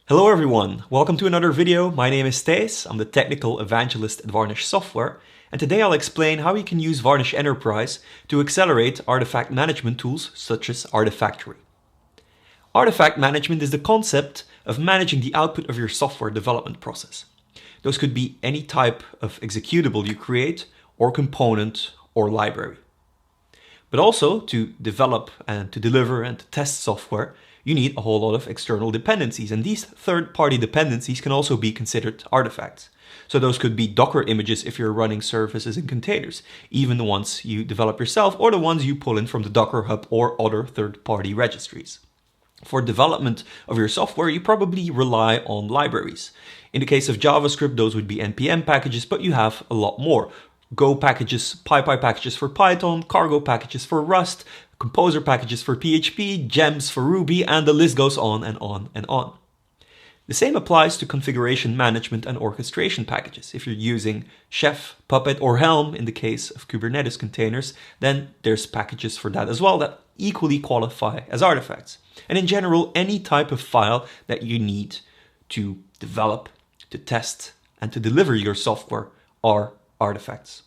Hello everyone, welcome to another video. My name is Thijs, I'm the technical evangelist at Varnish software, and today I'll explain how you can use Varnish Enterprise to accelerate artifact management tools such as Artifactory. Artifact management is the concept of managing the output of your software development process. Those could be any type of executable you create, or component, or library. But also, to develop and to deliver and to test software, you need a whole lot of external dependencies, and these third-party dependencies can also be considered artifacts. So those could be Docker images if you're running services and containers, even the ones you develop yourself or the ones you pull in from the Docker Hub or other third-party registries. For development of your software, you probably rely on libraries. In the case of JavaScript, those would be NPM packages, but you have a lot more. Go packages, PyPy packages for Python, Cargo packages for Rust, Composer packages for PHP, Gems for Ruby, and the list goes on and on and on. The same applies to configuration management and orchestration packages. If you're using Chef, Puppet, or Helm in the case of Kubernetes containers, then there's packages for that as well that equally qualify as artifacts. And in general, any type of file that you need to develop, to test, and to deliver your software are artifacts.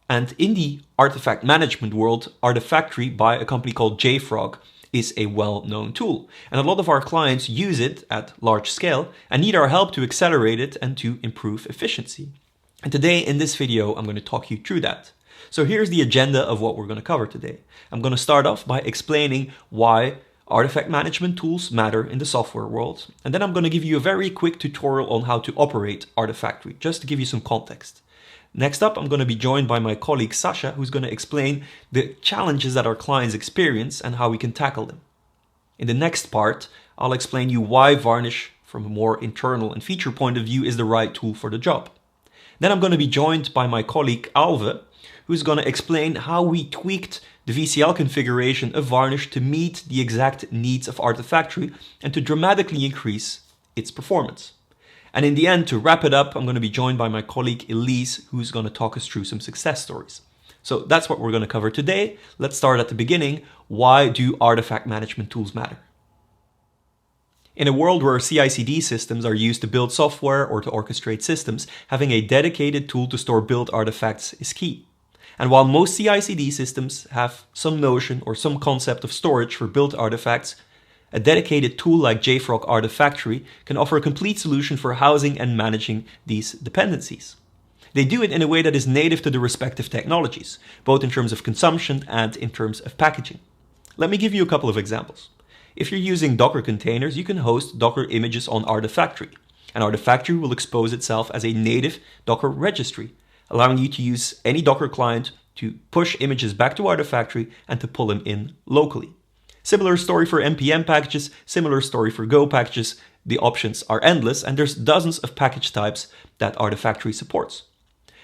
And in the artifact management world, Artifactory by a company called JFrog is a well-known tool. And a lot of our clients use it at large scale and need our help to accelerate it and to improve efficiency. And today in this video, I'm going to talk you through that. So here's the agenda of what we're going to cover today. I'm going to start off by explaining why artifact management tools matter in the software world. And then I'm going to give you a very quick tutorial on how to operate Artifactory, just to give you some context. Next up, I'm going to be joined by my colleague Sasha, who's going to explain the challenges that our clients experience and how we can tackle them. In the next part, I'll explain you why Varnish, from a more internal and feature point of view, is the right tool for the job. Then I'm going to be joined by my colleague Alve, who's going to explain how we tweaked the VCL configuration of Varnish to meet the exact needs of Artifactory and to dramatically increase its performance. And in the end, to wrap it up, I'm going to be joined by my colleague Elise, who's going to talk us through some success stories. So that's what we're going to cover today. Let's start at the beginning. Why do artifact management tools matter? In a world where CI/CD systems are used to build software or to orchestrate systems, having a dedicated tool to store build artifacts is key. And while most CI/CD systems have some notion or some concept of storage for build artifacts, a dedicated tool like JFrog Artifactory can offer a complete solution for housing and managing these dependencies. They do it in a way that is native to the respective technologies, both in terms of consumption and in terms of packaging. Let me give you a couple of examples. If you're using Docker containers, you can host Docker images on Artifactory, and Artifactory will expose itself as a native Docker registry, allowing you to use any Docker client to push images back to Artifactory and to pull them in locally. Similar story for NPM packages, similar story for Go packages. The options are endless, and there's dozens of package types that Artifactory supports.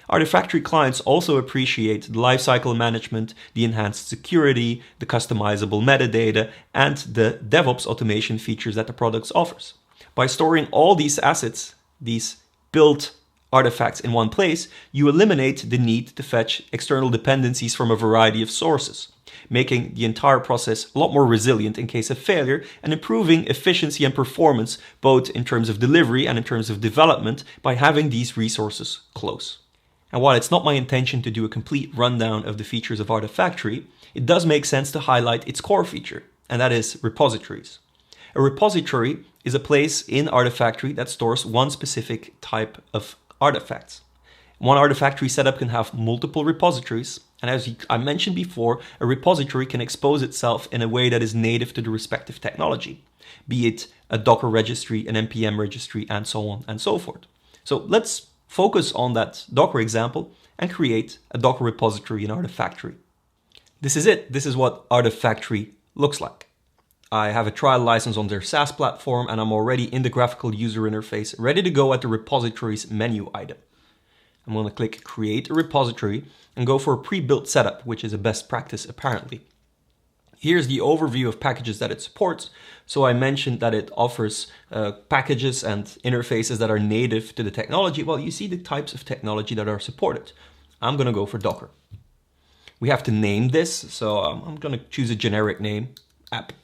Artifactory clients also appreciate the lifecycle management, the enhanced security, the customizable metadata, and the DevOps automation features that the product offers. By storing all these assets, these built artifacts in one place, you eliminate the need to fetch external dependencies from a variety of sources, making the entire process a lot more resilient in case of failure and improving efficiency and performance both in terms of delivery and in terms of development by having these resources close. And while it's not my intention to do a complete rundown of the features of Artifactory, it does make sense to highlight its core feature, and that is repositories. A repository is a place in Artifactory that stores one specific type of artifacts. One Artifactory setup can have multiple repositories, and as I mentioned before, a repository can expose itself in a way that is native to the respective technology, be it a Docker registry, an NPM registry, and so on and so forth. So let's focus on that Docker example and create a Docker repository in Artifactory. This is it. This is what Artifactory looks like. I have a trial license on their SaaS platform, and I'm already in the graphical user interface, ready to go at the repositories menu item. I'm going to click Create a Repository and go for a pre-built setup, which is a best practice apparently. Here's the overview of packages that it supports. So I mentioned that it offers packages and interfaces that are native to the technology. Well, you see the types of technology that are supported. I'm going to go for Docker. We have to name this, so I'm going to choose a generic name, app.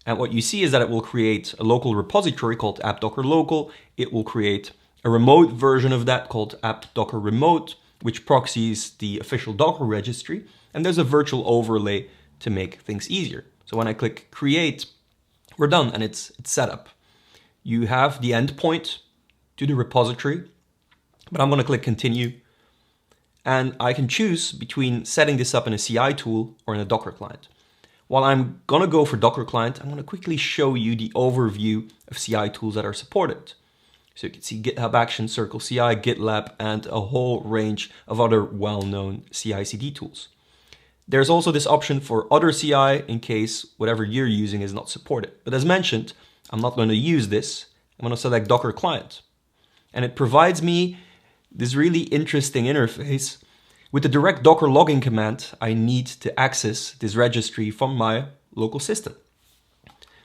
And what you see is that it will create a local repository called app.docker-local. It will create a remote version of that called app.docker-remote, which proxies the official Docker registry. And there's a virtual overlay to make things easier. So when I click create, we're done and it's set up. You have the endpoint to the repository, but I'm going to click continue. And I can choose between setting this up in a CI tool or in a Docker client. While I'm going to go for Docker client, I'm going to quickly show you the overview of CI tools that are supported. So you can see GitHub Actions, Circle CI, GitLab, and a whole range of other well-known CI/CD tools. There's also this option for other CI in case whatever you're using is not supported. But as mentioned, I'm not going to use this. I'm going to select Docker client. And it provides me this really interesting interface. With the direct Docker logging command, I need to access this registry from my local system.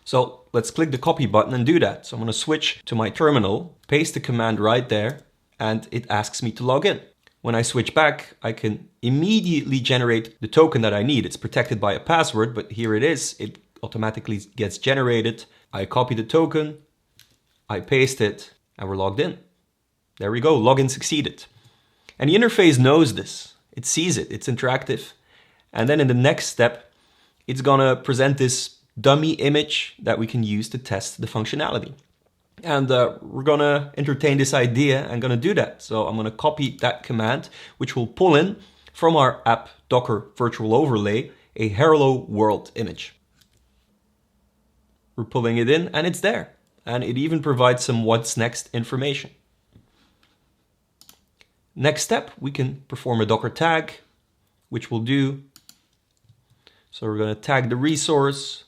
So let's click the copy button and do that. So I'm going to switch to my terminal, paste the command right there, and it asks me to log in. When I switch back, I can immediately generate the token that I need. It's protected by a password, but here it is. It automatically gets generated. I copy the token, I paste it, and we're logged in. There we go, login succeeded. And the interface knows this. It sees it, it's interactive. And then in the next step, it's gonna present this dummy image that we can use to test the functionality. And we're gonna entertain this idea and gonna do that. So I'm gonna copy that command, which will pull in from our app Docker virtual overlay, a hello world image. We're pulling it in and it's there. And it even provides some what's next information. Next step, we can perform a Docker tag, which we'll do. So we're going to tag the resource.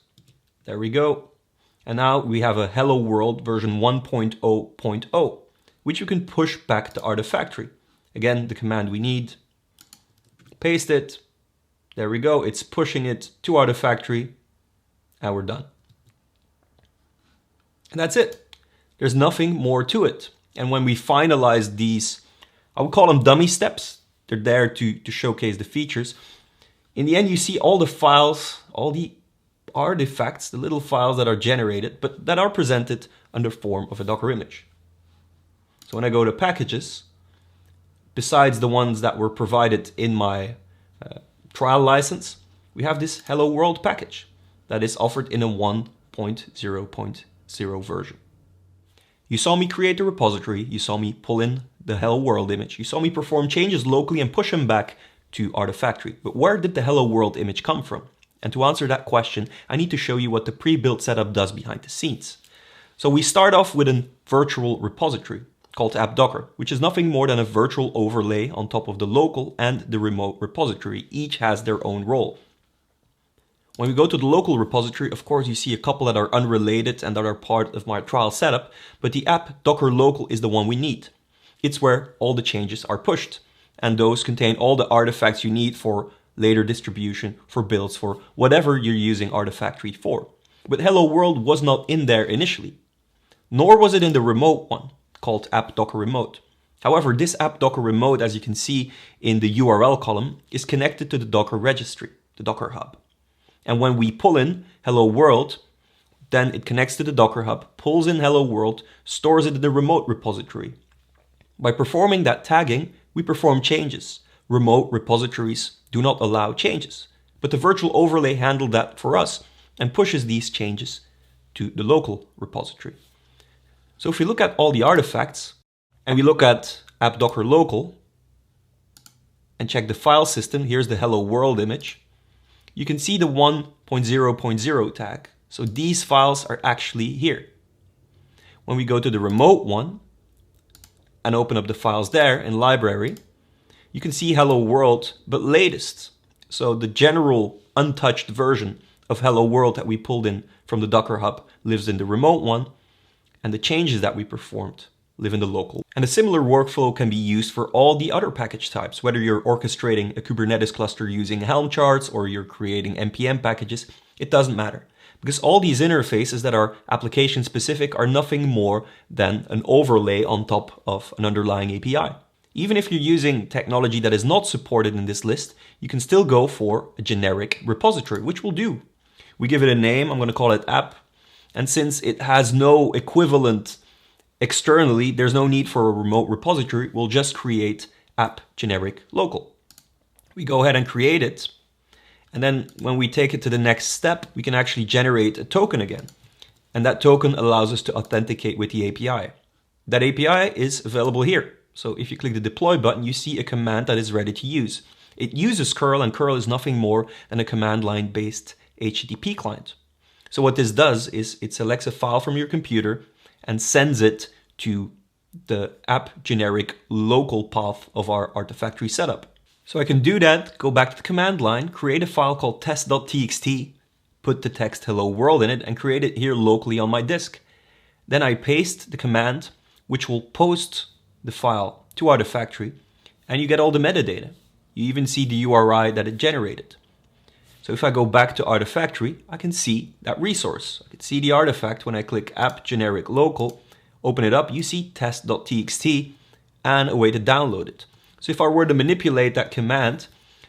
There we go. And now we have a hello world version 1.0.0, which you can push back to Artifactory. Again, the command we need. Paste it. There we go. It's pushing it to Artifactory. And we're done. And that's it. There's nothing more to it. And when we finalize these, I would call them dummy steps. They're there to showcase the features. In the end, you see all the files, all the artifacts, the little files that are generated, but that are presented under form of a Docker image. So when I go to packages, besides the ones that were provided in my trial license, we have this Hello World package that is offered in a 1.0.0 version. You saw me create a repository, you saw me pull in the Hello World image, you saw me perform changes locally and push them back to Artifactory. But where did the Hello World image come from? And to answer that question, I need to show you what the pre-built setup does behind the scenes. So we start off with a virtual repository called app.docker, which is nothing more than a virtual overlay on top of the local and the remote repository. Each has their own role. When we go to the local repository, of course, you see a couple that are unrelated and that are part of my trial setup, but the app Docker local is the one we need. It's where all the changes are pushed, and those contain all the artifacts you need for later distribution, for builds, for whatever you're using Artifactory for. But Hello World was not in there initially, nor was it in the remote one called app Docker remote. However, this app Docker remote, as you can see in the URL column, is connected to the Docker registry, the Docker hub. And when we pull in Hello World, then it connects to the Docker hub, pulls in Hello World, stores it in the remote repository. By performing that tagging, we perform changes. Remote repositories do not allow changes, but the virtual overlay handled that for us and pushes these changes to the local repository. So if we look at all the artifacts and we look at app Docker local and check the file system, here's the Hello World image. You can see the 1.0.0 tag. So these files are actually here. When we go to the remote one and open up the files there in library, you can see Hello World, but latest. So the general untouched version of Hello World that we pulled in from the Docker hub lives in the remote one, and the changes that we performed live in the local. And a similar workflow can be used for all the other package types, whether you're orchestrating a Kubernetes cluster using Helm charts or you're creating NPM packages, it doesn't matter. Because all these interfaces that are application specific are nothing more than an overlay on top of an underlying API. Even if you're using technology that is not supported in this list, you can still go for a generic repository, which we'll do. We give it a name. I'm going to call it app. And since it has no equivalent externally, there's no need for a remote repository. We'll just create app generic local. We go ahead and create it. And then when we take it to the next step, we can actually generate a token again. And that token allows us to authenticate with the API. That API is available here. So if you click the deploy button, you see a command that is ready to use. It uses curl, and curl is nothing more than a command line based HTTP client. So what this does is it selects a file from your computer and sends it to the app generic local path of our Artifactory setup. So I can do that, go back to the command line, create a file called test.txt, put the text hello world in it, and create it here locally on my disk. Then I paste the command, which will post the file to Artifactory, and you get all the metadata. You even see the URI that it generated. So if I go back to Artifactory, I can see that resource. I can see the artifact when I click app generic local, open it up, you see test.txt and a way to download it. So if I were to manipulate that command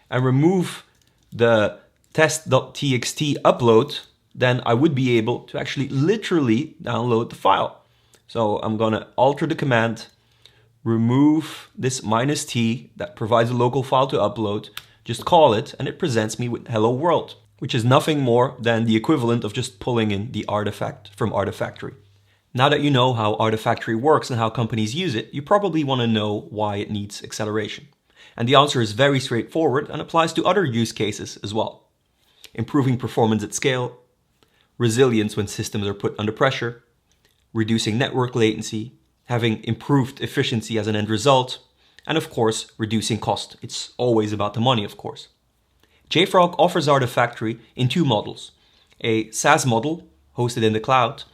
and remove the test.txt upload, then I would be able to actually literally download the file. So I'm going to alter the command, remove this -t that provides a local file to upload, just call it, and it presents me with hello world, which is nothing more than the equivalent of just pulling in the artifact from Artifactory. Now that you know how Artifactory works and how companies use it, you probably want to know why it needs acceleration. And the answer is very straightforward and applies to other use cases as well. Improving performance at scale, resilience when systems are put under pressure, reducing network latency, having improved efficiency as an end result, and of course, reducing cost. It's always about the money, of course. JFrog offers Artifactory in two models: a SaaS model hosted in the cloud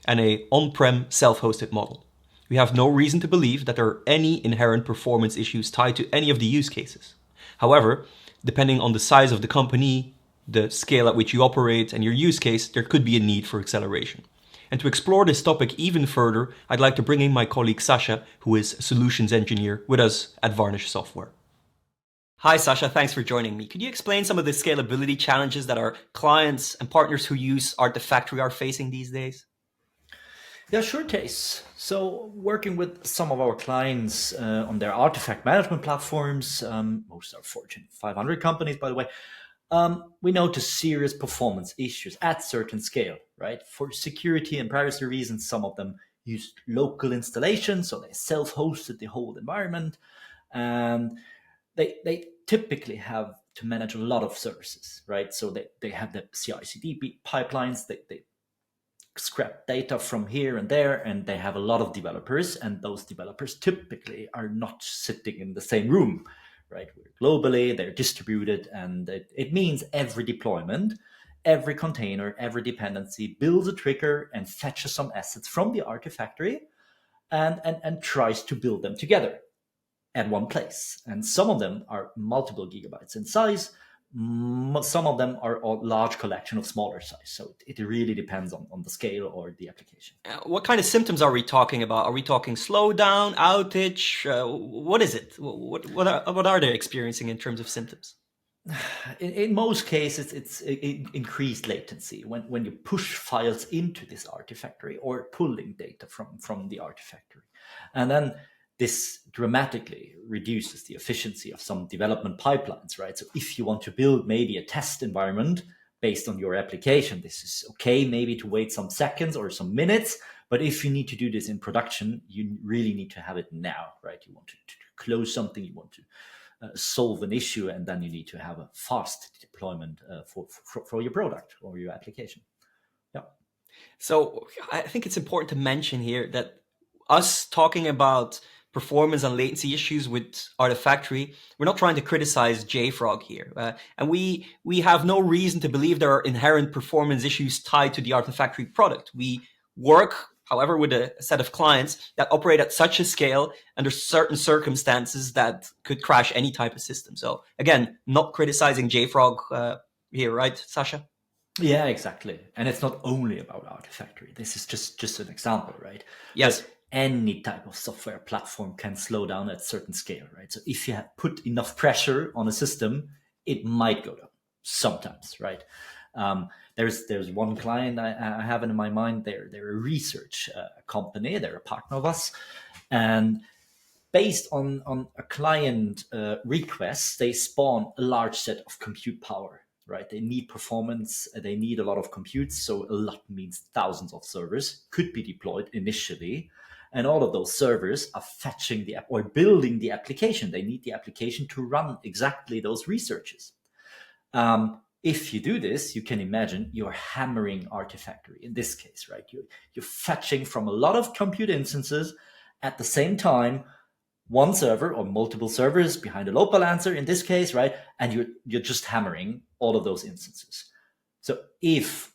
and a on-prem self-hosted model. We have no reason to believe that there are any inherent performance issues tied to any of the use cases. However, depending on the size of the company, the scale at which you operate, and your use case, there could be a need for acceleration. And to explore this topic even further, I'd like to bring in my colleague Sasha, who is a solutions engineer with us at Varnish Software. Hi Sasha, thanks for joining me. Could you explain some of the scalability challenges that our clients and partners who use Artifactory are facing these days? Yeah, sure, Thijs. So working with some of our clients on their artifact management platforms, most are Fortune 500 companies, by the way, we notice serious performance issues at certain scale, right? For security and privacy reasons, some of them use local installations, so they self-hosted the whole environment, and they typically have to manage a lot of services, right? So they have the CI/CD pipelines, they scrap data from here and there, and they have a lot of developers, and those developers typically are not sitting in the same room, right? Globally, they're distributed, and it means every deployment, every container, every dependency builds a trigger and fetches some assets from the Artifactory and tries to build them together at one place. And some of them are multiple gigabytes in size. Some of them are a large collection of smaller size. So it really depends on the scale or the application. What kind of symptoms are we talking about? Are we talking slowdown, outage? What is it? What are they experiencing in terms of symptoms? In most cases, it's increased latency when you push files into this Artifactory or pulling data from the Artifactory. And then this dramatically reduces the efficiency of some development pipelines, right? So if you want to build maybe a test environment based on your application, this is okay maybe to wait some seconds or some minutes, but if you need to do this in production, you really need to have it now, right? You want to close something, you want to solve an issue, and then you need to have a fast deployment for your product or your application. Yeah. So I think it's important to mention here that us talking about performance and latency issues with Artifactory, we're not trying to criticize JFrog here. And we have no reason to believe there are inherent performance issues tied to the Artifactory product. We work, however, with a set of clients that operate at such a scale under certain circumstances that could crash any type of system. So again, not criticizing JFrog here, right, Sasha? Yeah, exactly. And it's not only about Artifactory. This is just an example, right? Yes. But any type of software platform can slow down at certain scale, right? So if you have put enough pressure on a system, it might go down sometimes, right? There's one client I have in my mind. They're a research company. They're a partner of us, and based on a client request, they spawn a large set of compute power. Right, they need performance. They need a lot of compute. So a lot means thousands of servers could be deployed initially, and all of those servers are fetching the app or building the application. They need the application to run exactly those researches. If you do this, you can imagine you're hammering Artifactory in this case, right? You're fetching from a lot of compute instances at the same time, one server or multiple servers behind a load balancer in this case, right? And you're just hammering all of those instances. So if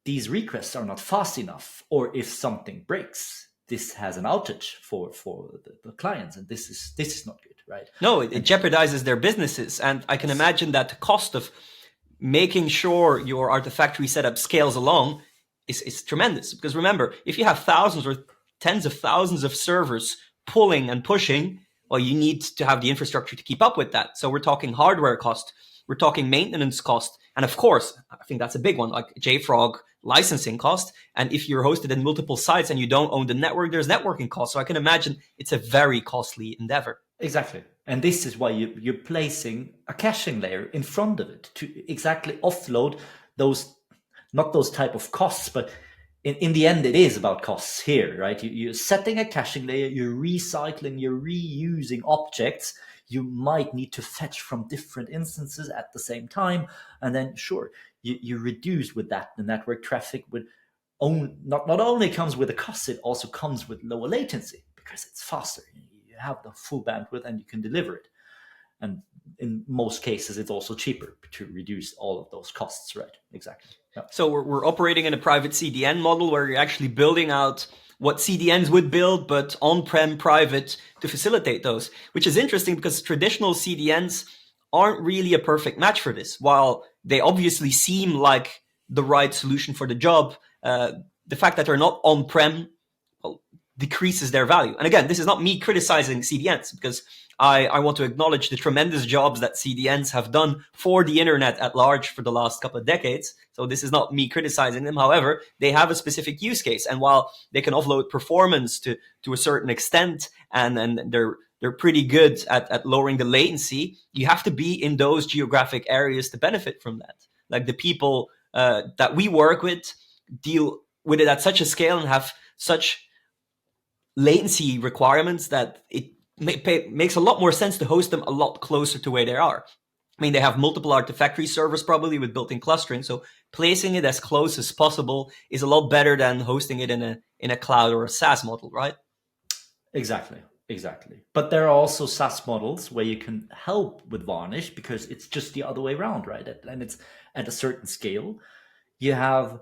these requests are not fast enough, or if something breaks, this has an outage for the clients, and this is not good, right? No, it jeopardizes their businesses, and I can imagine that the cost of making sure your Artifactory setup scales along is tremendous. Because remember, if you have thousands or tens of thousands of servers pulling and pushing, well, you need to have the infrastructure to keep up with that. So we're talking hardware cost, we're talking maintenance cost, and of course, I think that's a big one, like JFrog licensing cost. And if you're hosted in multiple sites and you don't own the network, there's networking costs. So I can imagine it's a very costly endeavor. Exactly. And this is why you're placing a caching layer in front of it to exactly offload those, not those type of costs, but in the end, it is about costs here, right? You're setting a caching layer, you're recycling, you're reusing objects you might need to fetch from different instances at the same time. And then, sure, you reduce with that the network traffic with not only comes with a cost, it also comes with lower latency because it's faster. You have the full bandwidth and you can deliver it. And in most cases, it's also cheaper to reduce all of those costs, right? Exactly. Yeah. So we're operating in a private CDN model where you're actually building out what CDNs would build, but on-prem private to facilitate those, which is interesting because traditional CDNs aren't really a perfect match for this. While they obviously seem like the right solution for the job, the fact that they're not on-prem decreases their value. And again, this is not me criticizing CDNs because I want to acknowledge the tremendous jobs that CDNs have done for the internet at large for the last couple of decades. So this is not me criticizing them. However, they have a specific use case. And while they can offload performance to a certain extent, and they're pretty good at lowering the latency, you have to be in those geographic areas to benefit from that. Like the people that we work with deal with it at such a scale and have such latency requirements that it makes a lot more sense to host them a lot closer to where they are. I mean, they have multiple Artifactory servers probably with built-in clustering, so placing it as close as possible is a lot better than hosting it in a cloud or a SaaS model, right? Exactly. But there are also SaaS models where you can help with Varnish because it's just the other way around, right? And it's at a certain scale. You have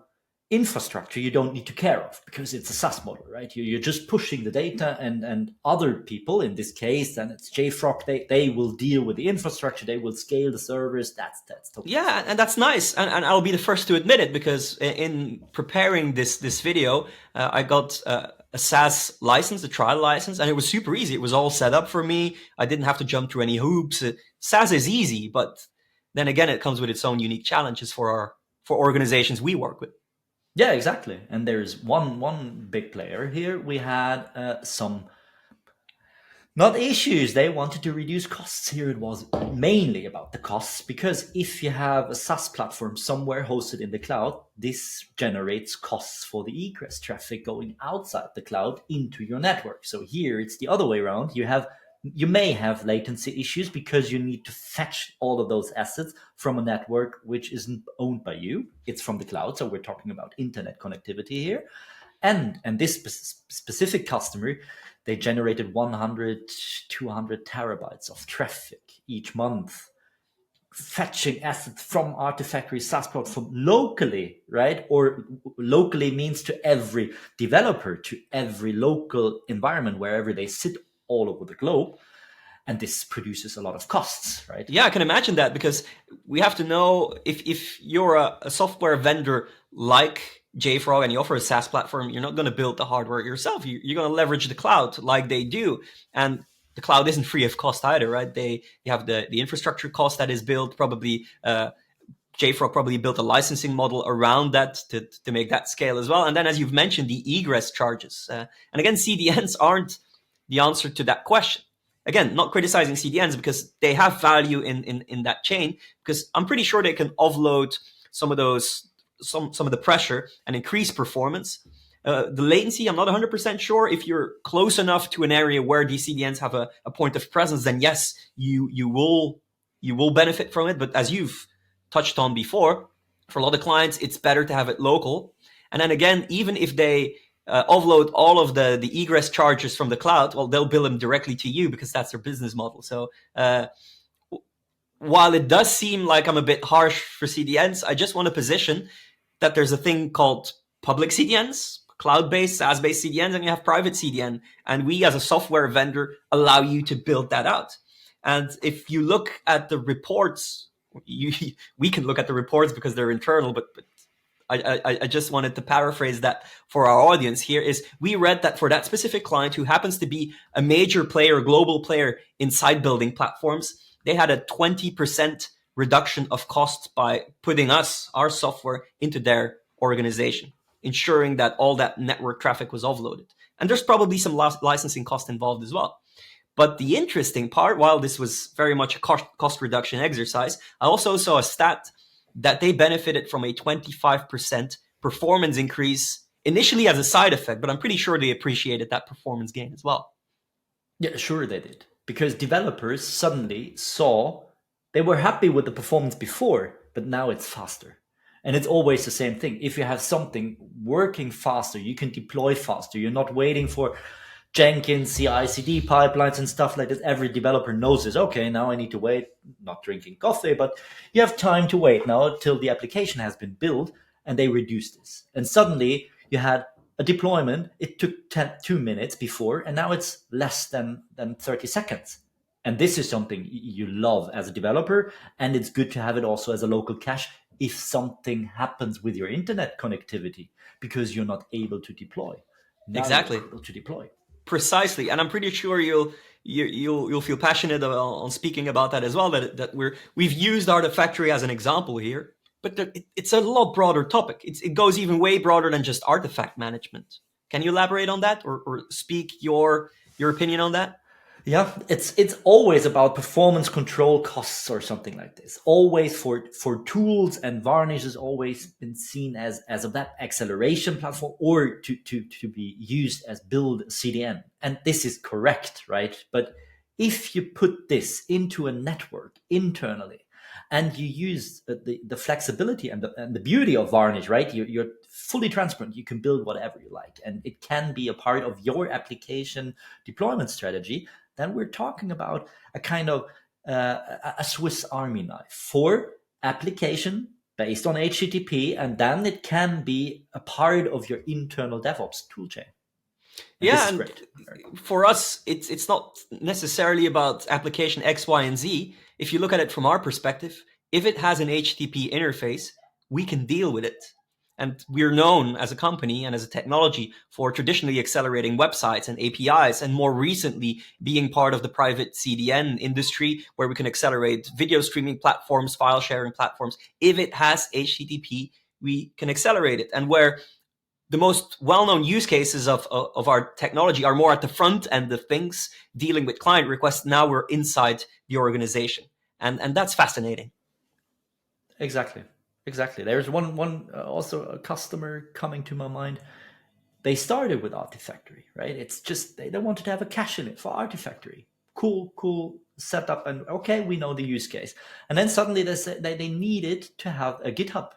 infrastructure you don't need to care of because it's a SaaS model, right? You're just pushing the data, and other people, in this case, then it's JFrog, they will deal with the infrastructure, they will scale the servers. That's totally yeah, and that's nice. And I'll be the first to admit it because in preparing this video, I got a SaaS license, a trial license, and it was super easy. It was all set up for me. I didn't have to jump through any hoops. SaaS is easy, but then again, it comes with its own unique challenges for organizations we work with. Yeah, exactly. And there's one big player here. We had some, not issues. They wanted to reduce costs. Here it was mainly about the costs, because if you have a SaaS platform somewhere hosted in the cloud, this generates costs for the egress traffic going outside the cloud into your network. So here it's the other way around. You may have latency issues because you need to fetch all of those assets from a network which isn't owned by you. It's from the cloud. So we're talking about internet connectivity here. And this specific customer, they generated 100, 200 terabytes of traffic each month, fetching assets from Artifactory SaaS platform locally, right? Or locally means to every developer, to every local environment, wherever they sit all over the globe. And this produces a lot of costs, right? Yeah, I can imagine that, because we have to know if you're a software vendor like JFrog and you offer a SaaS platform, you're not going to build the hardware yourself. You're going to leverage the cloud like they do. And the cloud isn't free of cost either, right? You have the infrastructure cost that is built, probably JFrog probably built a licensing model around that to make that scale as well. And then, as you've mentioned, the egress charges. And again, CDNs aren't the answer to that question. Again, not criticizing CDNs because they have value in that chain, because I'm pretty sure they can offload some of the pressure and increase performance. The latency, I'm not 100% sure. If you're close enough to an area where these CDNs have a point of presence, then yes, you will benefit from it. But as you've touched on before, for a lot of clients, it's better to have it local. And then again, even if they offload all of the egress charges from the cloud, well, they'll bill them directly to you because that's their business model. So while it does seem like I'm a bit harsh for CDNs, I just want to position that there's a thing called public CDNs, cloud-based, SaaS-based CDNs, and you have private CDN. And we as a software vendor allow you to build that out. And if you look at the reports, we can look at the reports because they're internal, but I just wanted to paraphrase that for our audience here. Is we read that for that specific client who happens to be a major player, a global player in site building platforms, they had a 20% reduction of costs by putting our software into their organization, ensuring that all that network traffic was offloaded. And there's probably some licensing cost involved as well. But the interesting part, while this was very much a cost reduction exercise, I also saw a stat that they benefited from a 25% performance increase initially as a side effect, but I'm pretty sure they appreciated that performance gain as well. Yeah, sure they did. Because developers suddenly saw they were happy with the performance before, but now it's faster. And it's always the same thing. If you have something working faster, you can deploy faster. You're not waiting for Jenkins, CI/CD pipelines and stuff like this. Every developer knows this. Okay, now I need to wait, not drinking coffee, but you have time to wait now till the application has been built, and they reduce this. And suddenly you had a deployment. It took 2 minutes before, and now it's less than 30 seconds. And this is something you love as a developer, and it's good to have it also as a local cache if something happens with your internet connectivity because you're not able to deploy. Now exactly. You're able to deploy. Precisely, and I'm pretty sure you'll feel passionate on speaking about that as well. That we've used Artifactory as an example here, but it's a lot broader topic. It goes even way broader than just artifact management. Can you elaborate on that, or speak your opinion on that? Yeah, it's always about performance control costs or something like this. Always for tools, and Varnish has always been seen as a web acceleration platform, or to be used as build CDN. And this is correct, right? But if you put this into a network internally, and you use the flexibility and the beauty of Varnish, right? You're fully transparent. You can build whatever you like, and it can be a part of your application deployment strategy. Then we're talking about a kind of a Swiss Army knife for application based on HTTP, and then it can be a part of your internal DevOps toolchain. Yeah, and for us, it's not necessarily about application X, Y, and Z. If you look at it from our perspective, if it has an HTTP interface, we can deal with it. And we're known as a company and as a technology for traditionally accelerating websites and APIs, and more recently being part of the private CDN industry, where we can accelerate video streaming platforms, file sharing platforms. If it has HTTP, we can accelerate it. And where the most well-known use cases of our technology are more at the front end of things, dealing with client requests, now we're inside the organization. And that's fascinating. Exactly. There's one also a customer coming to my mind. They started with Artifactory, right? It's just they wanted to have a cache in it for Artifactory. Cool setup, and okay, we know the use case. And then suddenly they said they needed to have a GitHub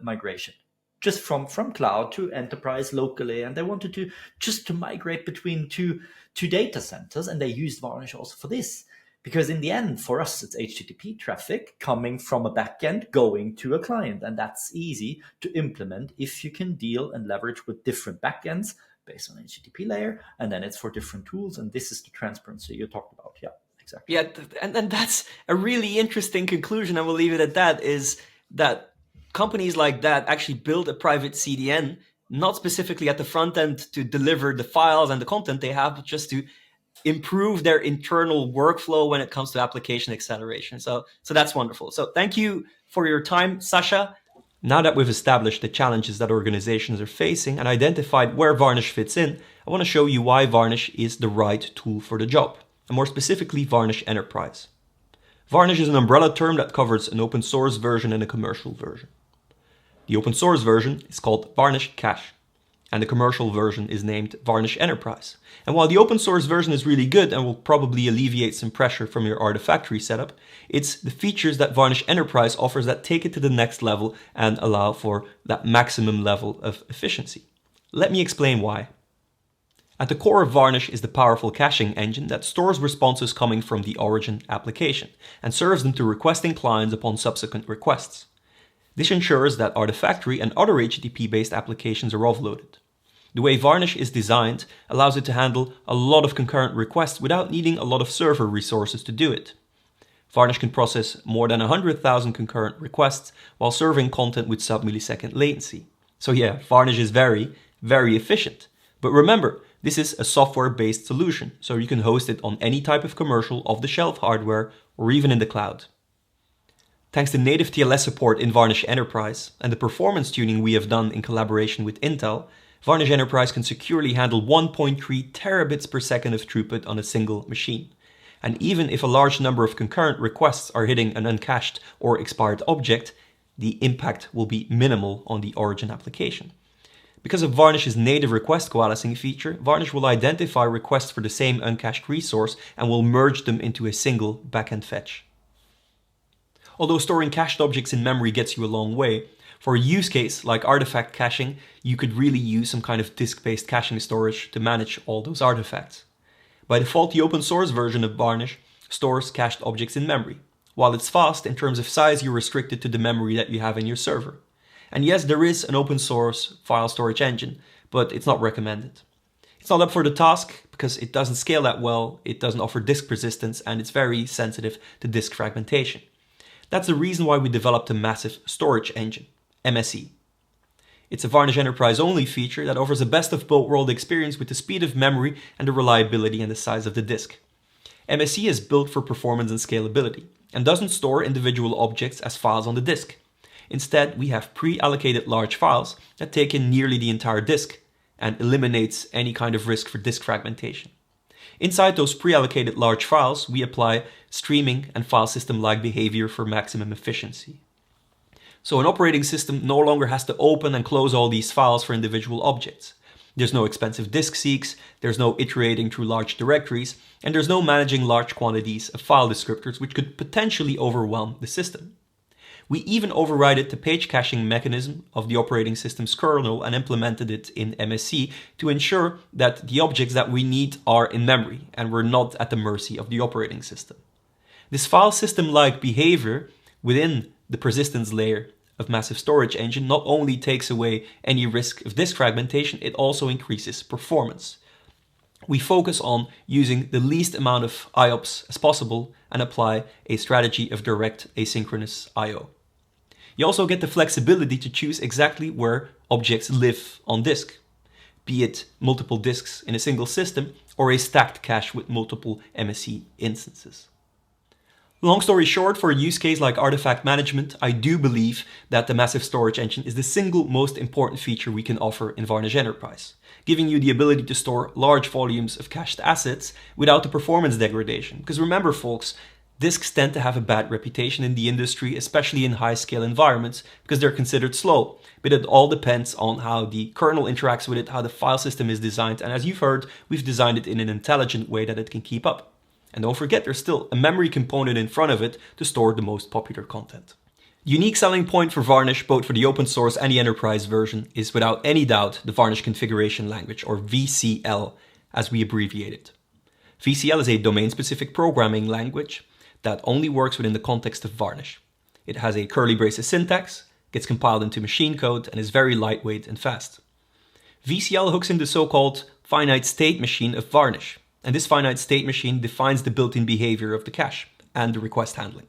migration, just from cloud to enterprise locally, and they wanted to migrate between two data centers, and they used Varnish also for this. Because in the end, for us, it's HTTP traffic coming from a backend going to a client. And that's easy to implement if you can deal and leverage with different backends based on HTTP layer. And then it's for different tools. And this is the transparency you talked about. Yeah, exactly. Yeah, and that's a really interesting conclusion. I will leave it at that, is that companies like that actually build a private CDN, not specifically at the front end to deliver the files and the content they have, but just to improve their internal workflow when it comes to application acceleration. So that's wonderful. So thank you for your time, Sasha. Now that we've established the challenges that organizations are facing and identified where Varnish fits in, I want to show you why Varnish is the right tool for the job, and more specifically Varnish Enterprise. Varnish is an umbrella term that covers an open source version and a commercial version. The open source version is called Varnish Cache, and the commercial version is named Varnish Enterprise. And while the open source version is really good and will probably alleviate some pressure from your Artifactory setup, it's the features that Varnish Enterprise offers that take it to the next level and allow for that maximum level of efficiency. Let me explain why. At the core of Varnish is the powerful caching engine that stores responses coming from the origin application and serves them to requesting clients upon subsequent requests. This ensures that Artifactory and other HTTP-based applications are offloaded. The way Varnish is designed allows it to handle a lot of concurrent requests without needing a lot of server resources to do it. Varnish can process more than 100,000 concurrent requests while serving content with sub-millisecond latency. So yeah, Varnish is very, very efficient. But remember, this is a software-based solution, so you can host it on any type of commercial off-the-shelf hardware or even in the cloud. Thanks to native TLS support in Varnish Enterprise and the performance tuning we have done in collaboration with Intel, Varnish Enterprise can securely handle 1.3 terabits per second of throughput on a single machine. And even if a large number of concurrent requests are hitting an uncached or expired object, the impact will be minimal on the origin application. Because of Varnish's native request coalescing feature, Varnish will identify requests for the same uncached resource and will merge them into a single backend fetch. Although storing cached objects in memory gets you a long way, for a use case like artifact caching, you could really use some kind of disk-based caching storage to manage all those artifacts. By default, the open source version of Varnish stores cached objects in memory. While it's fast, in terms of size, you're restricted to the memory that you have in your server. And yes, there is an open source file storage engine, but it's not recommended. It's not up for the task because it doesn't scale that well, it doesn't offer disk persistence, and it's very sensitive to disk fragmentation. That's the reason why we developed a massive storage engine, MSE. It's a Varnish Enterprise only feature that offers a best of both world experience with the speed of memory and the reliability and the size of the disk. MSE is built for performance and scalability and doesn't store individual objects as files on the disk. Instead, we have pre-allocated large files that take in nearly the entire disk and eliminates any kind of risk for disk fragmentation. Inside those pre-allocated large files, we apply streaming and file system-like behavior for maximum efficiency. So an operating system no longer has to open and close all these files for individual objects. There's no expensive disk seeks, there's no iterating through large directories, and there's no managing large quantities of file descriptors which could potentially overwhelm the system. We even overrided the page caching mechanism of the operating system's kernel and implemented it in MSE to ensure that the objects that we need are in memory and we're not at the mercy of the operating system. This file system-like behavior within the persistence layer of massive storage engine not only takes away any risk of disk fragmentation, it also increases performance. We focus on using the least amount of IOPS as possible and apply a strategy of direct asynchronous I/O. You also get the flexibility to choose exactly where objects live on disk, be it multiple disks in a single system or a stacked cache with multiple MSE instances. Long story short, for a use case like artifact management, I do believe that the massive storage engine is the single most important feature we can offer in Varnish Enterprise, giving you the ability to store large volumes of cached assets without the performance degradation. Because remember folks, disks tend to have a bad reputation in the industry, especially in high-scale environments, because they're considered slow. But it all depends on how the kernel interacts with it, how the file system is designed, and as you've heard, we've designed it in an intelligent way that it can keep up. And don't forget, there's still a memory component in front of it to store the most popular content. The unique selling point for Varnish, both for the open source and the enterprise version, is without any doubt the Varnish Configuration Language, or VCL, as we abbreviate it. VCL is a domain-specific programming language that only works within the context of Varnish. It has a curly braces syntax, gets compiled into machine code, and is very lightweight and fast. VCL hooks in the so-called finite state machine of Varnish. And this finite state machine defines the built-in behavior of the cache and the request handling.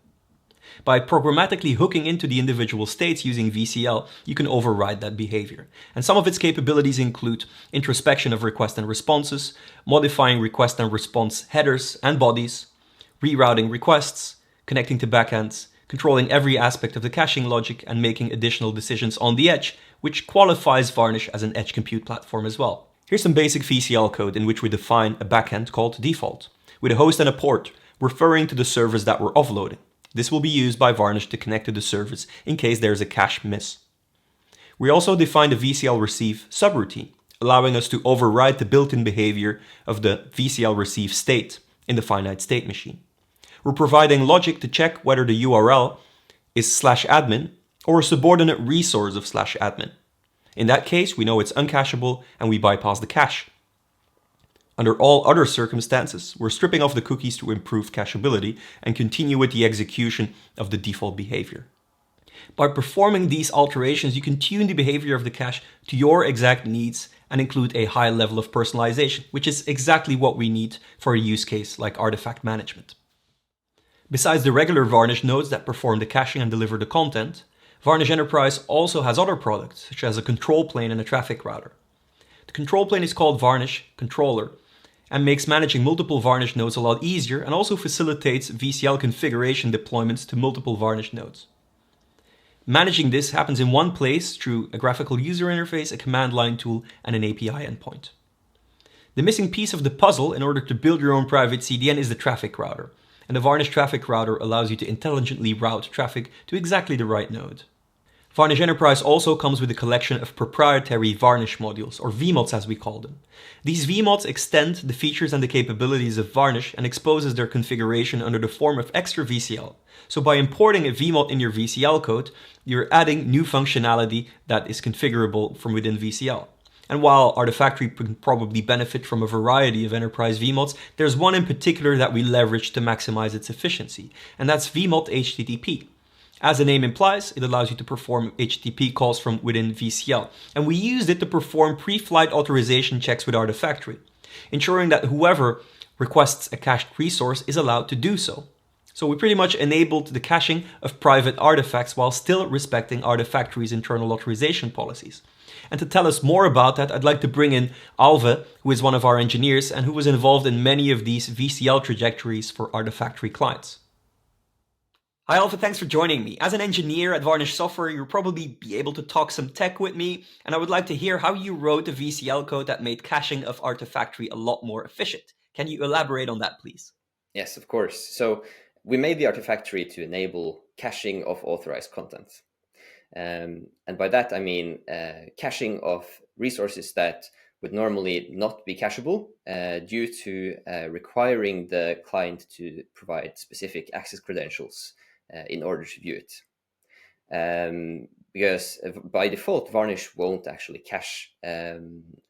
By programmatically hooking into the individual states using VCL, you can override that behavior. And some of its capabilities include introspection of requests and responses, modifying request and response headers and bodies, rerouting requests, connecting to backends, controlling every aspect of the caching logic, and making additional decisions on the edge, which qualifies Varnish as an edge compute platform as well. Here's some basic VCL code in which we define a backend called default, with a host and a port, referring to the servers that we're offloading. This will be used by Varnish to connect to the servers in case there's a cache miss. We also defined a VCL receive subroutine, allowing us to override the built-in behavior of the VCL receive state in the finite state machine. We're providing logic to check whether the URL is /admin or a subordinate resource of /admin. In that case, we know it's uncacheable and we bypass the cache. Under all other circumstances, we're stripping off the cookies to improve cacheability and continue with the execution of the default behavior. By performing these alterations, you can tune the behavior of the cache to your exact needs and include a high level of personalization, which is exactly what we need for a use case like artifact management. Besides the regular Varnish nodes that perform the caching and deliver the content, Varnish Enterprise also has other products, such as a control plane and a traffic router. The control plane is called Varnish Controller and makes managing multiple Varnish nodes a lot easier and also facilitates VCL configuration deployments to multiple Varnish nodes. Managing this happens in one place through a graphical user interface, a command line tool, and an API endpoint. The missing piece of the puzzle in order to build your own private CDN is the traffic router. And the Varnish traffic router allows you to intelligently route traffic to exactly the right node. Varnish Enterprise also comes with a collection of proprietary Varnish modules, or VMods as we call them. These VMods extend the features and the capabilities of Varnish and exposes their configuration under the form of extra VCL. So by importing a VMod in your VCL code, you're adding new functionality that is configurable from within VCL. And while Artifactory can probably benefit from a variety of enterprise VMods, there's one in particular that we leverage to maximize its efficiency, and that's VMod HTTP. As the name implies, it allows you to perform HTTP calls from within VCL, and we used it to perform pre-flight authorization checks with Artifactory, ensuring that whoever requests a cached resource is allowed to do so. So we pretty much enabled the caching of private artifacts while still respecting Artifactory's internal authorization policies. And to tell us more about that, I'd like to bring in Alve, who is one of our engineers and who was involved in many of these VCL trajectories for Artifactory clients. Hi Alve, thanks for joining me. As an engineer at Varnish Software, you'll probably be able to talk some tech with me, and I would like to hear how you wrote the VCL code that made caching of Artifactory a lot more efficient. Can you elaborate on that, please? Yes, of course. So we made the Artifactory to enable caching of authorized content. And by that, I mean caching of resources that would normally not be cacheable due to requiring the client to provide specific access credentials in order to view it. Because by default, Varnish won't actually cache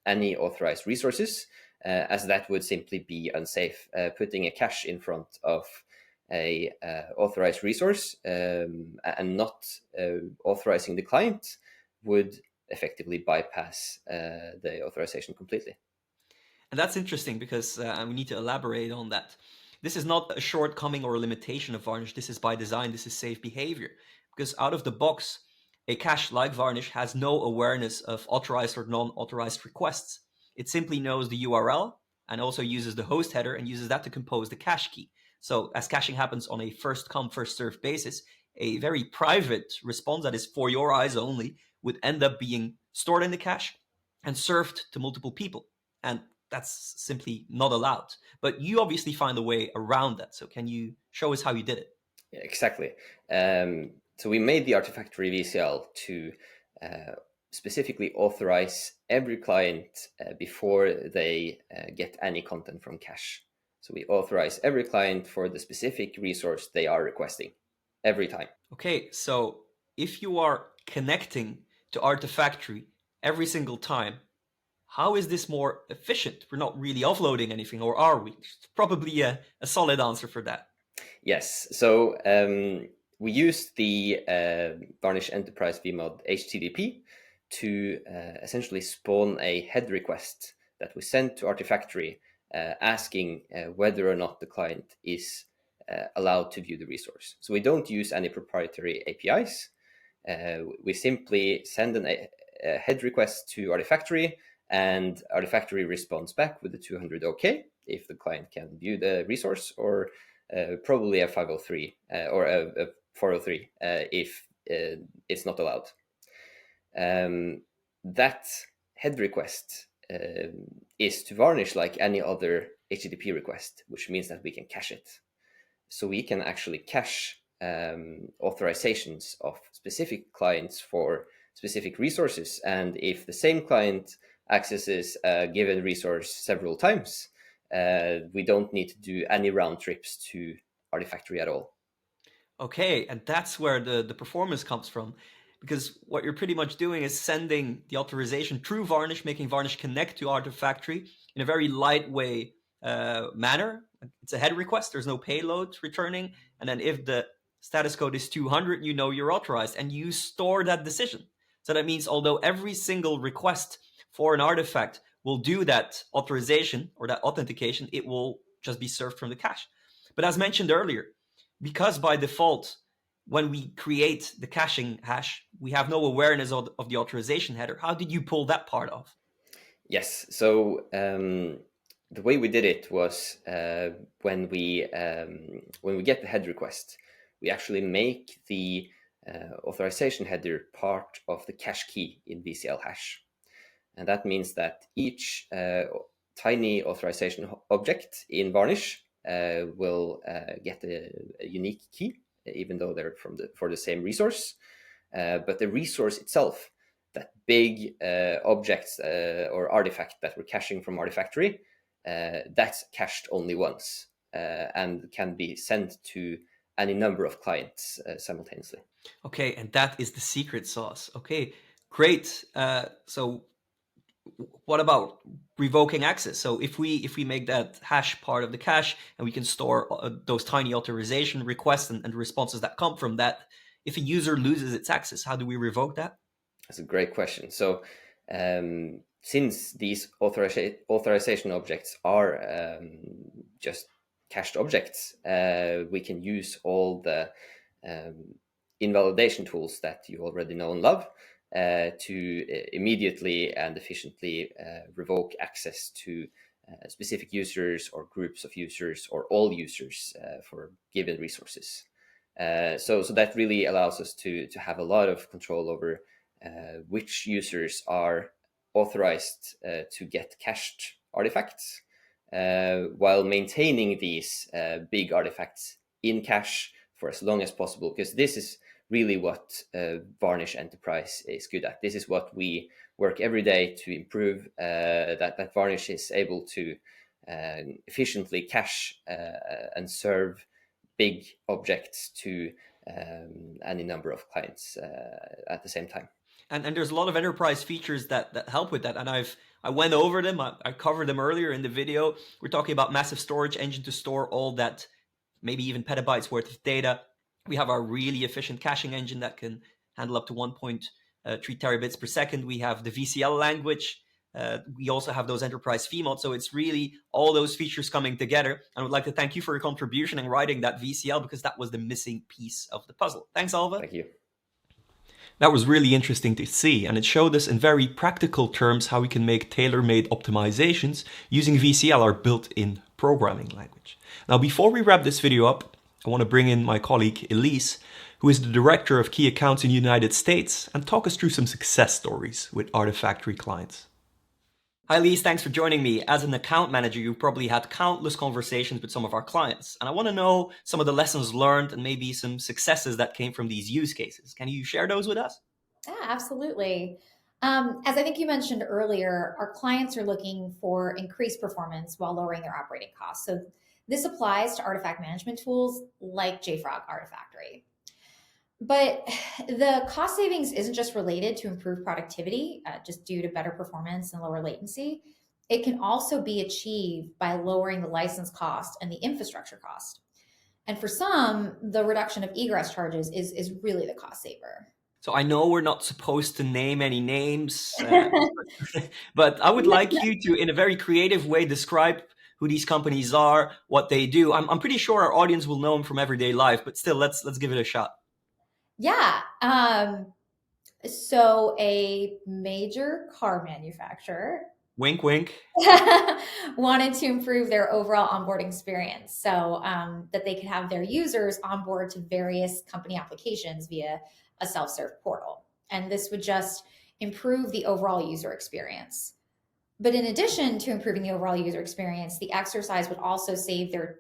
any authorized resources, as that would simply be unsafe. Putting a cache in front of a authorized resource and not authorizing the client would effectively bypass the authorization completely. And that's interesting because we need to elaborate on that. This is not a shortcoming or a limitation of Varnish. This is by design. This is safe behavior. Because out of the box, a cache like Varnish has no awareness of authorized or non-authorized requests. It simply knows the URL and also uses the host header and uses that to compose the cache key. So as caching happens on a first come, first served basis, a very private response that is for your eyes only would end up being stored in the cache and served to multiple people. And that's simply not allowed. But you obviously find a way around that. So can you show us how you did it? Yeah, exactly. So we made the Artifactory VCL to specifically authorize every client before they get any content from cache. So we authorize every client for the specific resource they are requesting every time. Okay, so if you are connecting to Artifactory every single time, how is this more efficient? We're not really offloading anything, or are we? Probably a solid answer for that. Yes. So we used the Varnish Enterprise VMod HTTP to essentially spawn a head request that we sent to Artifactory asking whether or not the client is allowed to view the resource. So we don't use any proprietary APIs. We simply send a head request to Artifactory, and Artifactory responds back with a 200 OK if the client can view the resource, or probably a 503 or a 403 if it's not allowed. That head request is to Varnish like any other HTTP request, which means that we can cache it. So we can actually cache authorizations of specific clients for specific resources. And if the same client accesses a given resource several times, we don't need to do any round trips to Artifactory at all. Okay, and that's where the performance comes from. Because what you're pretty much doing is sending the authorization through Varnish, making Varnish connect to Artifactory in a very lightweight manner. It's a head request. There's no payload returning. And then if the status code is 200, you know you're authorized, and you store that decision. So that means although every single request for an artifact will do that authorization or that authentication, it will just be served from the cache. But as mentioned earlier, because by default, when we create the caching hash, we have no awareness of the authorization header. How did you pull that part off? Yes. So the way we did it was when we get the head request, we actually make the authorization header part of the cache key in VCL hash. And that means that each tiny authorization object in Varnish will get a unique key, even though they're for the same resource. But the resource itself, that big object or artifact that we're caching from Artifactory, that's cached only once and can be sent to any number of clients simultaneously. Okay, and that is the secret sauce. Okay, great. So what about revoking access? So if we make that hash part of the cache, and we can store those tiny authorization requests and responses that come from that, if a user loses its access, how do we revoke that? That's a great question. So since these authorization objects are just cached objects, we can use all the invalidation tools that you already know and love to immediately and efficiently revoke access to specific users or groups of users or all users for given resources. So that really allows us to have a lot of control over which users are authorized to get cached artifacts, while maintaining these big artifacts in cache for as long as possible, because this is really what Varnish Enterprise is good at. This is what we work every day to improve, that Varnish is able to efficiently cache and serve big objects to any number of clients at the same time. And there's a lot of enterprise features that help with that. And I went over them. I covered them earlier in the video. We're talking about massive storage engine to store all that, maybe even petabytes worth of data. We have our really efficient caching engine that can handle up to 1.3 terabits per second. We have the VCL language. We also have those enterprise fee mods. So it's really all those features coming together. And I would like to thank you for your contribution in writing that VCL, because that was the missing piece of the puzzle. Thanks, Alva. Thank you. That was really interesting to see, and it showed us in very practical terms how we can make tailor-made optimizations using VCL, our built-in programming language. Now, before we wrap this video up, I want to bring in my colleague Elise, who is the Director of Key Accounts in the United States, and talk us through some success stories with Artifactory clients. Hi Elise, thanks for joining me. As an account manager, you've probably had countless conversations with some of our clients, and I want to know some of the lessons learned and maybe some successes that came from these use cases. Can you share those with us? Yeah, absolutely. As I think you mentioned earlier, our clients are looking for increased performance while lowering their operating costs. So this applies to artifact management tools like JFrog Artifactory. But the cost savings isn't just related to improved productivity, just due to better performance and lower latency. It can also be achieved by lowering the license cost and the infrastructure cost. And for some, the reduction of egress charges is really the cost saver. So I know we're not supposed to name any names, but I would like you to, in a very creative way, describe who these companies are, what they do. I'm pretty sure our audience will know them from everyday life, but still, let's give it a shot. Yeah. So a major car manufacturer Wink, wink. wanted to improve their overall onboarding experience so that they could have their users onboard to various company applications via a self-serve portal. And this would just improve the overall user experience. But in addition to improving the overall user experience, the exercise would also save their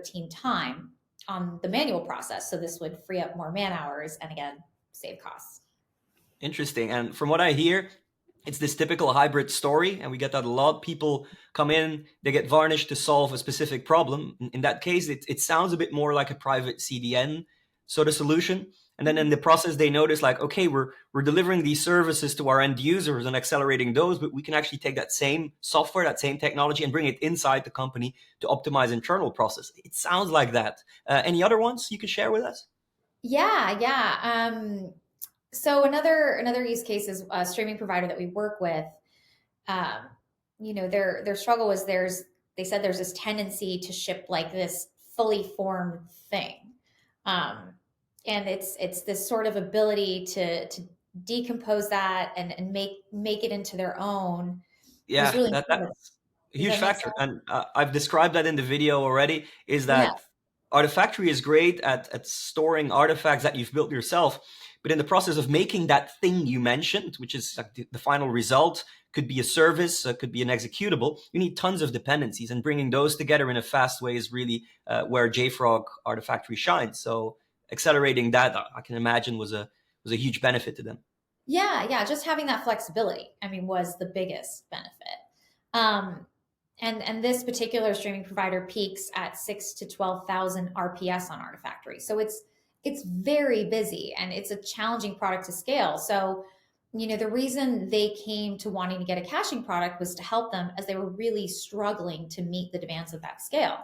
team time on the manual process. So this would free up more man hours and again, save costs. Interesting. And from what I hear, it's this typical hybrid story, and we get that a lot. People come in, they get Varnish to solve a specific problem. In that case, it sounds a bit more like a private CDN sort of solution. And then in the process, they notice like, okay, we're delivering these services to our end users and accelerating those, but we can actually take that same software, that same technology, and bring it inside the company to optimize internal process. It sounds like that. Any other ones you can share with us? Yeah. So another use case is a streaming provider that we work with. Their struggle was they said there's this tendency to ship like this fully formed thing. And it's this sort of ability to decompose that and make it into their own. Yeah, really that's a huge factor. And I've described that in the video already, is that Artifactory is great at storing artifacts that you've built yourself. But in the process of making that thing you mentioned, which is like the final result, could be a service, could be an executable, you need tons of dependencies, and bringing those together in a fast way is really where JFrog Artifactory shines. So accelerating that, I can imagine, was a huge benefit to them. Yeah. Just having that flexibility, was the biggest benefit. And this particular streaming provider peaks at 6,000 to 12,000 RPS on Artifactory. So it's very busy and it's a challenging product to scale. So, the reason they came to wanting to get a caching product was to help them, as they were really struggling to meet the demands of that scale.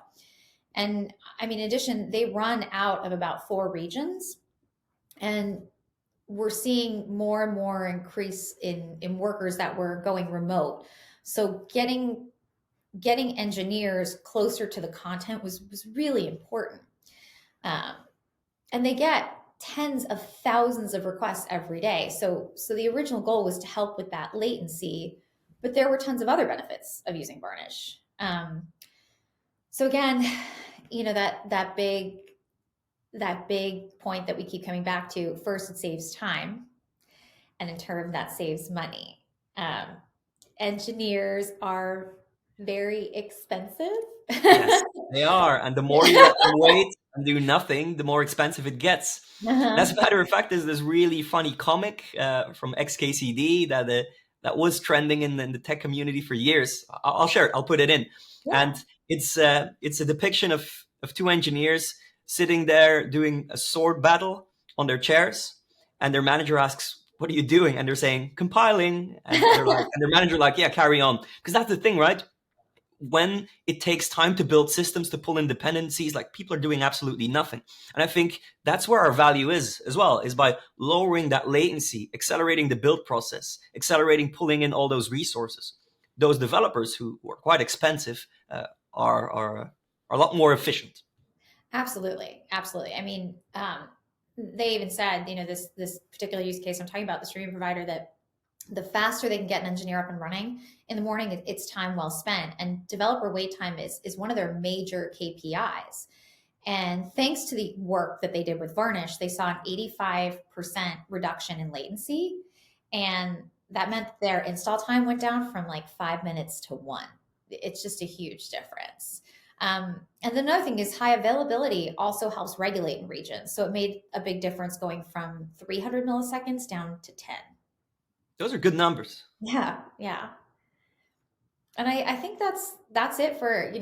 And in addition, they run out of about 4 regions, and we're seeing more and more increase in workers that were going remote. So getting engineers closer to the content was really important. And they get tens of thousands of requests every day. So the original goal was to help with that latency, but there were tons of other benefits of using Varnish. So again, that big point that we keep coming back to, first, it saves time. And in turn, that saves money. Engineers are very expensive. Yes, they are. And the more you let them wait and do nothing, the more expensive it gets. As a matter of fact, there's this really funny comic from XKCD that was trending in the tech community for years. I'll share it. I'll put it in. Yeah. And it's a depiction of 2 engineers sitting there doing a sword battle on their chairs, and their manager asks, "What are you doing?" And they're saying, "Compiling." And they're like, and their manager like, "Yeah, carry on." Because that's the thing, right? When it takes time to build systems, to pull in dependencies, like, people are doing absolutely nothing. And I think that's where our value is as well, is by lowering that latency, accelerating the build process, accelerating pulling in all those resources. Those developers who are quite expensive are a lot more efficient. Absolutely. They even said, this particular use case I'm talking about, the streaming provider, that the faster they can get an engineer up and running in the morning, it's time well spent. And developer wait time is one of their major KPIs. And thanks to the work that they did with Varnish, they saw an 85% reduction in latency. And that meant their install time went down from like 5 minutes to 1. It's just a huge difference. And another thing is high availability also helps regulate in regions. So it made a big difference going from 300 milliseconds down to 10. Those are good numbers. Yeah. And I think that's it for,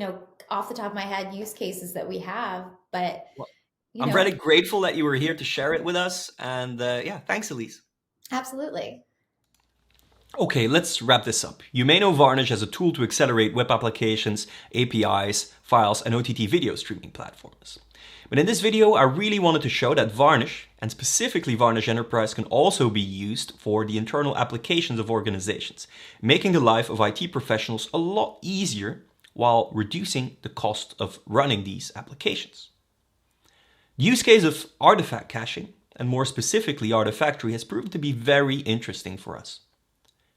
off the top of my head, use cases that we have. But I'm really grateful that you were here to share it with us. And thanks, Elise. Absolutely. Okay, let's wrap this up. You may know Varnish as a tool to accelerate web applications, APIs, files, and OTT video streaming platforms. But in this video, I really wanted to show that Varnish, and specifically Varnish Enterprise, can also be used for the internal applications of organizations, making the life of IT professionals a lot easier while reducing the cost of running these applications. The use case of artifact caching, and more specifically Artifactory, has proven to be very interesting for us.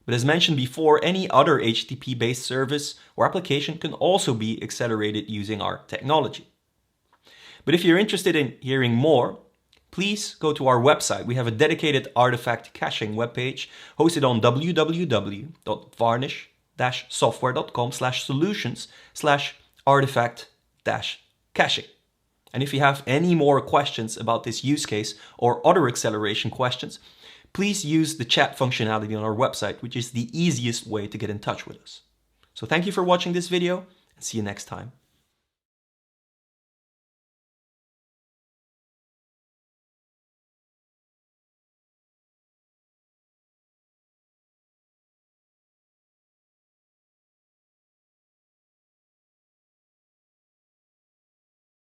But as mentioned before, any other HTTP-based service or application can also be accelerated using our technology. But if you're interested in hearing more, please go to our website. We have a dedicated artifact caching webpage hosted on www.varnish-software.com/solutions/artifact-caching. And if you have any more questions about this use case or other acceleration questions, please use the chat functionality on our website, which is the easiest way to get in touch with us. So thank you for watching this video, and see you next time.